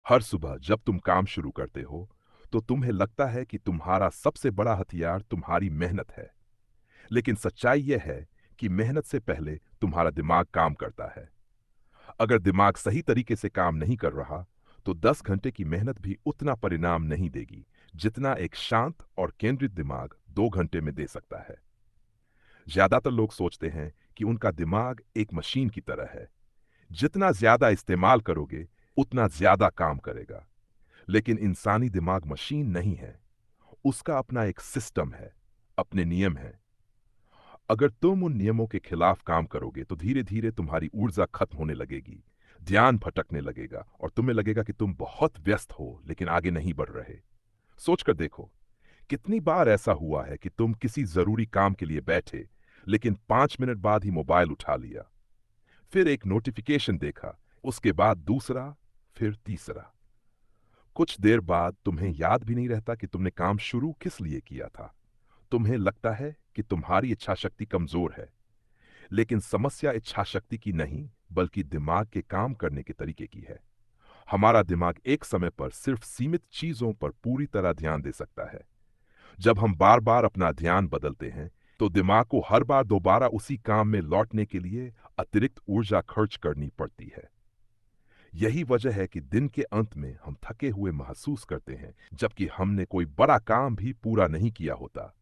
हर सुबह जब तुम काम शुरू करते हो, तो तुम्हें लगता है कि तुम्हारा सबसे बड़ा हथियार तुम्हारी मेहनत है। लेकिन सच्चाई यह है कि मेहनत से पहले तुम्हारा दिमाग काम करता है। अगर दिमाग सही तरीके से काम नहीं कर रहा, तो 10 घंटे की मेहनत भी उतना परिणाम नहीं देगी, जितना एक शांत और केंद्रित दिमाग 2 घंटे में दे सकता है। ज्यादातर लोग सोचते हैं कि उनका दिमाग एक मशीन की तरह है। जितना ज्यादा इस्तेमाल करोगे, उतना ज्यादा काम करेगा। लेकिन इंसानी दिमाग मशीन नहीं है। उसका अपना एक सिस्टम है, अपने नियम हैं। अगर तुम उन नियमों के खिलाफ काम करोगे, तो धीरे धीरे तुम्हारी ऊर्जा खत्म होने लगेगी, ध्यान भटकने लगेगा और तुम्हें लगेगा कि तुम बहुत व्यस्त हो लेकिन आगे नहीं बढ़ रहे। सोचकर देखो, कितनी बार ऐसा हुआ है कि तुम किसी जरूरी काम के लिए बैठे, लेकिन 5 मिनट बाद ही मोबाइल उठा लिया, फिर एक नोटिफिकेशन देखा, उसके बाद दूसरा, फिर तीसरा। कुछ देर बाद तुम्हें याद भी नहीं रहता कि तुमने काम शुरू किस लिए किया था। तुम्हें लगता है कि तुम्हारी इच्छा शक्ति कमजोर है। लेकिन समस्या इच्छा शक्ति की नहीं, बल्कि दिमाग के काम करने के तरीके की है। हमारा दिमाग एक समय पर सिर्फ सीमित चीजों पर पूरी तरह ध्यान दे सकता है। जब हम बार बार अपना ध्यान बदलते हैं, तो दिमाग को हर बार दोबारा उसी काम में लौटने के लिए अतिरिक्त ऊर्जा खर्च करनी पड़ती है। यही वजह है कि दिन के अंत में हम थके हुए महसूस करते हैं, जबकि हमने कोई बड़ा काम भी पूरा नहीं किया होता।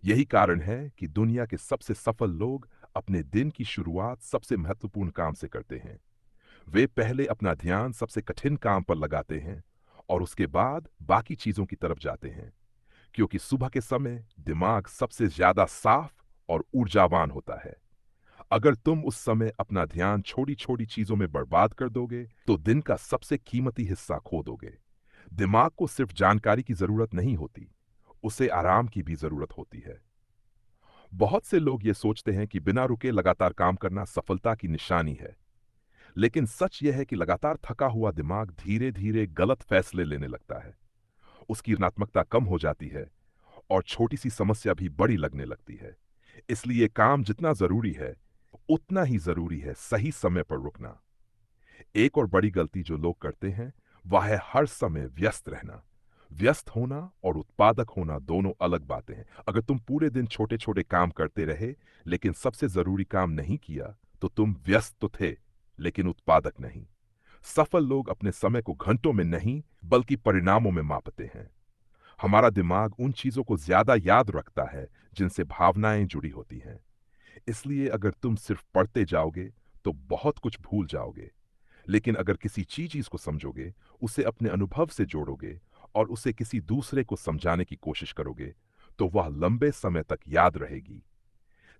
यही कारण है कि दुनिया के सबसे सफल लोग अपने दिन की शुरुआत सबसे महत्वपूर्ण काम से करते हैं। वे पहले अपना ध्यान सबसे कठिन काम पर लगाते हैं और उसके बाद बाकी चीजों की तरफ जाते हैं, क्योंकि सुबह के समय दिमाग सबसे ज्यादा साफ और ऊर्जावान होता है। अगर तुम उस समय अपना ध्यान छोटी छोटी चीजों में बर्बाद कर दोगे, तो दिन का सबसे कीमती हिस्सा खो दोगे। दिमाग को सिर्फ जानकारी की जरूरत नहीं होती, उसे आराम की भी जरूरत होती है। बहुत से लोग ये सोचते हैं कि बिना रुके लगातार काम करना सफलता की निशानी है। लेकिन सच यह है कि लगातार थका हुआ दिमाग धीरे धीरे गलत फैसले लेने लगता है। उसकी रचनात्मकता कम हो जाती है और छोटी सी समस्या भी बड़ी लगने लगती है। इसलिए काम जितना जरूरी है, उतना ही जरूरी है सही समय पर रुकना। एक और बड़ी गलती जो लोग करते हैं, वह है हर समय व्यस्त रहना। व्यस्त होना और उत्पादक होना दोनों अलग बातें हैं। अगर तुम पूरे दिन छोटे छोटे काम करते रहे, लेकिन सबसे जरूरी काम नहीं किया, तो तुम व्यस्त तो थे, लेकिन उत्पादक नहीं। सफल लोग अपने समय को घंटों में नहीं, बल्कि परिणामों में मापते हैं। हमारा दिमाग उन चीजों को ज्यादा याद रखता है जिनसे भावनाएं जुड़ी होती हैं। इसलिए अगर तुम सिर्फ पढ़ते जाओगे, तो बहुत कुछ भूल जाओगे। लेकिन अगर किसी चीज को समझोगे, उसे अपने अनुभव से जोड़ोगे और उसे किसी दूसरे को समझाने की कोशिश करोगे, तो वह लंबे समय तक याद रहेगी।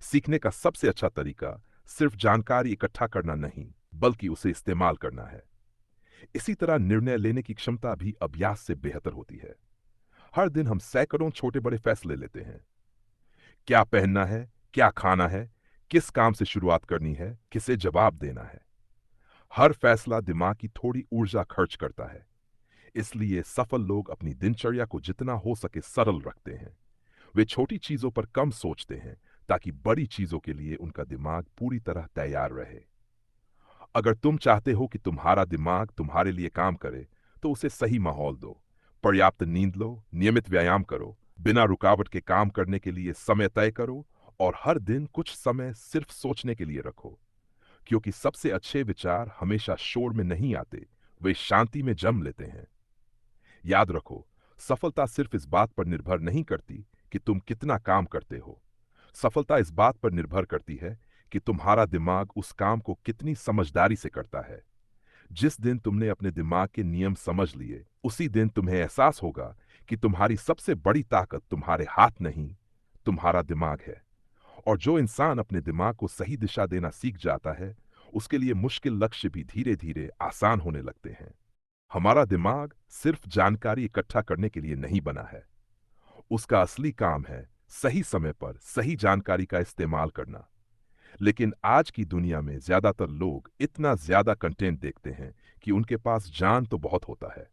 सीखने का सबसे अच्छा तरीका सिर्फ जानकारी इकट्ठा करना नहीं, बल्कि उसे इस्तेमाल करना है। इसी तरह निर्णय लेने की क्षमता भी अभ्यास से बेहतर होती है। हर दिन हम सैकड़ों छोटे बड़े फैसले लेते हैं। क्या पहनना है, क्या खाना है, किस काम से शुरुआत करनी है, किसे जवाब देना है। हर फैसला दिमाग की थोड़ी ऊर्जा खर्च करता है। इसलिए सफल लोग अपनी दिनचर्या को जितना हो सके सरल रखते हैं। वे छोटी चीजों पर कम सोचते हैं, ताकि बड़ी चीजों के लिए उनका दिमाग पूरी तरह तैयार रहे। अगर तुम चाहते हो कि तुम्हारा दिमाग तुम्हारे लिए काम करे, तो उसे सही माहौल दो। पर्याप्त नींद लो, नियमित व्यायाम करो, बिना रुकावट के काम करने के लिए समय तय करो और हर दिन कुछ समय सिर्फ सोचने के लिए रखो। क्योंकि सबसे अच्छे विचार हमेशा शोर में नहीं आते, वे शांति में जन्म लेते हैं। याद रखो, सफलता सिर्फ इस बात पर निर्भर नहीं करती कि तुम कितना काम करते हो। सफलता इस बात पर निर्भर करती है कि तुम्हारा दिमाग उस काम को कितनी समझदारी से करता है। जिस दिन तुमने अपने दिमाग के नियम समझ लिए, उसी दिन तुम्हें एहसास होगा कि तुम्हारी सबसे बड़ी ताकत तुम्हारे हाथ नहीं, तुम्हारा दिमाग है। और जो इंसान अपने दिमाग को सही दिशा देना सीख जाता है, उसके लिए मुश्किल लक्ष्य भी धीरे धीरे आसान होने लगते हैं। हमारा दिमाग सिर्फ जानकारी इकट्ठा करने के लिए नहीं बना है। उसका असली काम है सही समय पर सही जानकारी का इस्तेमाल करना। लेकिन आज की दुनिया में ज्यादातर लोग इतना ज्यादा कंटेंट देखते हैं कि उनके पास जान तो बहुत होता है,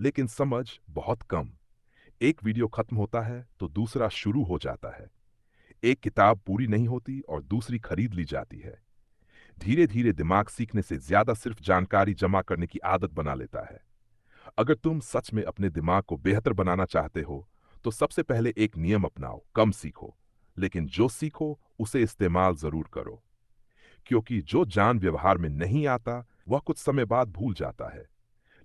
लेकिन समझ बहुत कम। एक वीडियो खत्म होता है तो दूसरा शुरू हो जाता है। एक किताब पूरी नहीं होती और दूसरी खरीद ली जाती है। धीरे धीरे दिमाग सीखने से ज्यादा सिर्फ जानकारी जमा करने की आदत बना लेता है। अगर तुम सच में अपने दिमाग को बेहतर बनाना चाहते हो, तो सबसे पहले एक नियम अपनाओ, कम सीखो, लेकिन जो सीखो उसे इस्तेमाल जरूर करो। क्योंकि जो ज्ञान व्यवहार में नहीं आता, वह कुछ समय बाद भूल जाता है,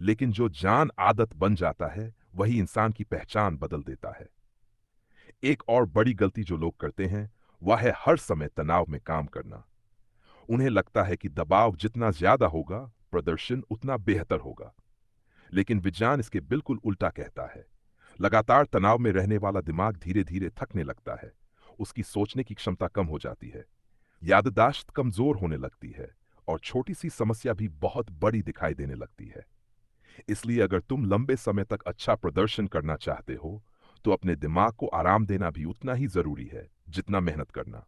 लेकिन जो ज्ञान आदत बन जाता है, वही इंसान की पहचान बदल देता है। एक और बड़ी गलती जो लोग करते हैं, वह है हर समय तनाव में काम करना। उन्हें लगता है कि दबाव जितना ज्यादा होगा, प्रदर्शन उतना बेहतर होगा। लेकिन विज्ञान इसके बिल्कुल उल्टा कहता है। लगातार तनाव में रहने वाला दिमाग धीरे धीरे थकने लगता है, उसकी सोचने की क्षमता कम हो जाती है, याददाश्त कमजोर होने लगती है, और छोटी सी समस्या भी बहुत बड़ी दिखाई देने लगती है। इसलिए अगर तुम लंबे समय तक अच्छा प्रदर्शन करना चाहते हो, तो अपने दिमाग को आराम देना भी उतना ही जरूरी है जितना मेहनत करना।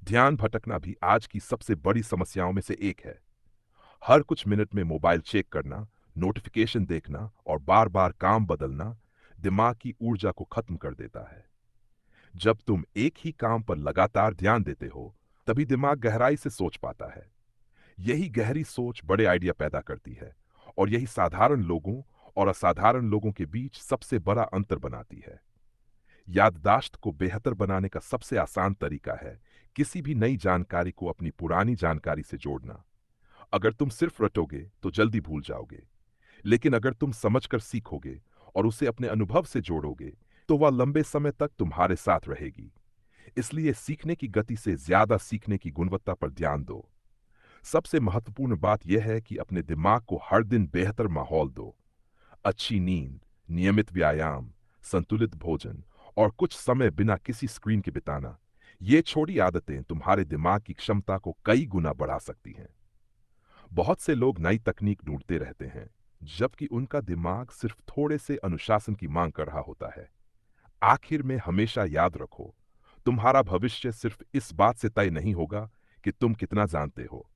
ध्यान भटकना भी आज की सबसे बड़ी समस्याओं में से एक है। हर कुछ मिनट में मोबाइल चेक करना, नोटिफिकेशन देखना और बार बार काम बदलना दिमाग की ऊर्जा को खत्म कर देता है। जब तुम एक ही काम पर लगातार ध्यान देते हो, तभी दिमाग गहराई से सोच पाता है। यही गहरी सोच बड़े आइडिया पैदा करती है, और यही साधारण लोगों और असाधारण लोगों के बीच सबसे बड़ा अंतर बनाती है। याददाश्त को बेहतर बनाने का सबसे आसान तरीका है किसी भी नई जानकारी को अपनी पुरानी जानकारी से जोड़ना। अगर तुम सिर्फ रटोगे तो जल्दी भूल जाओगे, लेकिन अगर तुम समझकर सीखोगे और उसे अपने अनुभव से जोड़ोगे, तो वह लंबे समय तक तुम्हारे साथ रहेगी। इसलिए सीखने की गति से ज्यादा सीखने की गुणवत्ता पर ध्यान दो। सबसे महत्वपूर्ण बात यह है कि अपने दिमाग को हर दिन बेहतर माहौल दो। अच्छी नींद, नियमित व्यायाम, संतुलित भोजन और कुछ समय बिना किसी स्क्रीन के बिताना, ये छोटी आदतें तुम्हारे दिमाग की क्षमता को कई गुना बढ़ा सकती हैं। बहुत से लोग नई तकनीक ढूंढते रहते हैं, जबकि उनका दिमाग सिर्फ थोड़े से अनुशासन की मांग कर रहा होता है। आखिर में हमेशा याद रखो, तुम्हारा भविष्य सिर्फ इस बात से तय नहीं होगा कि तुम कितना जानते हो।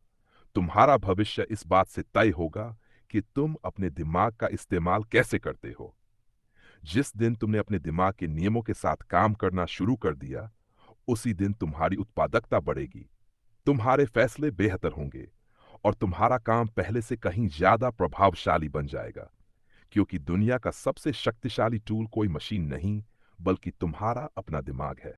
तुम्हारा भविष्य इस बात से तय होगा कि तुम अपने दिमाग का इस्तेमाल कैसे करते हो। जिस दिन तुमने अपने दिमाग के नियमों के साथ काम करना शुरू कर दिया, उसी दिन तुम्हारी उत्पादकता बढ़ेगी, तुम्हारे फैसले बेहतर होंगे, और तुम्हारा काम पहले से कहीं ज्यादा प्रभावशाली बन जाएगा। क्योंकि दुनिया का सबसे शक्तिशाली टूल कोई मशीन नहीं, बल्कि तुम्हारा अपना दिमाग है।